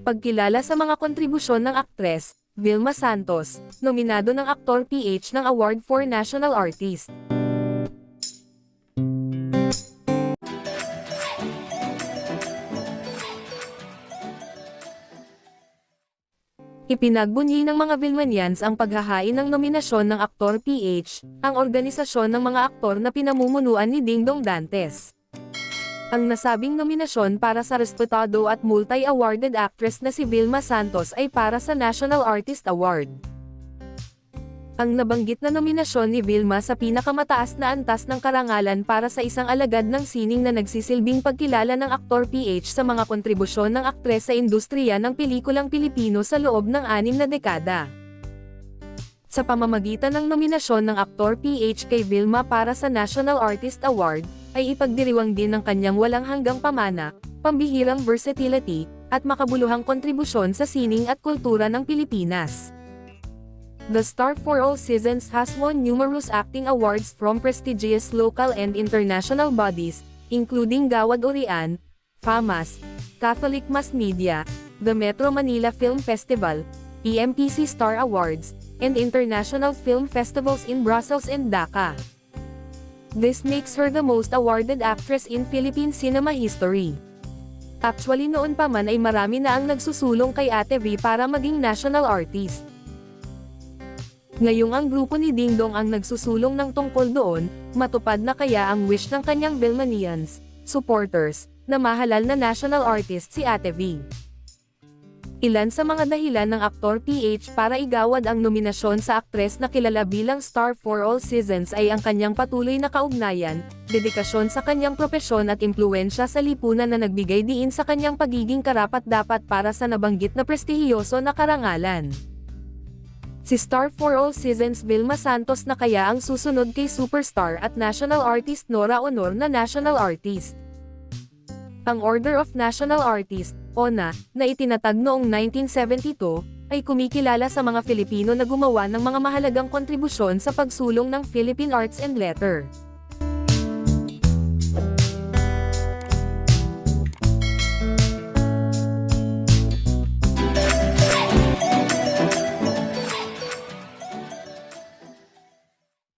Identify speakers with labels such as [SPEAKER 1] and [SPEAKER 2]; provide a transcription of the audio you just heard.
[SPEAKER 1] Pagkilala sa mga kontribusyon ng aktres, Vilma Santos, nominado ng Aktor PH ng Award for National Artist. Ipinagbunyi ng mga Vilmanians ang paghahain ng nominasyon ng Aktor PH, ang organisasyon ng mga aktor na pinamumunuan ni Dingdong Dantes. Ang nasabing nominasyon para sa respetado at multi-awarded actress na si Vilma Santos ay para sa National Artist Award. Ang nabanggit na nominasyon ni Vilma sa pinakamataas na antas ng karangalan para sa isang alagad ng sining na nagsisilbing pagkilala ng Aktor PH sa mga kontribusyon ng aktres sa industriya ng pelikulang Pilipino sa loob ng 6 na dekada. Sa pamamagitan ng nominasyon ng Aktor PH kay Vilma para sa National Artist Award, ay ipagdiriwang din ng kanyang walang hanggang pamana, pambihirang versatility, at makabuluhang kontribusyon sa sining at kultura ng Pilipinas. The star for all seasons has won numerous acting awards from prestigious local and international bodies, including Gawad Urian, FAMAS, Catholic Mass Media, the Metro Manila Film Festival, PMPC Star Awards, and international film festivals in Brussels and Dhaka. This makes her the most awarded actress in Philippine cinema history. Actually noon pa man ay marami na ang nagsusulong kay Ate V para maging national artist. Ngayong ang grupo ni Dingdong ang nagsusulong ng tungkol doon, matupad na kaya ang wish ng kanyang Vilmanians, supporters, na mahalal na national artist si Ate V. Ilan sa mga dahilan ng Aktor PH para igawad ang nominasyon sa aktres na kilala bilang star for all seasons ay ang kanyang patuloy na kaugnayan, dedikasyon sa kanyang propesyon at impluwensya sa lipunan na nagbigay diin sa kanyang pagiging karapat-dapat para sa nabanggit na prestihiyoso na karangalan. Si star for all seasons Vilma Santos na kaya ang susunod kay superstar at national artist Nora Honor na national artist. Ang Order of National Artist, ONA, na itinatag noong 1972, ay kumikilala sa mga Filipino na gumawa ng mga mahalagang kontribusyon sa pagsulong ng Philippine Arts and Letter.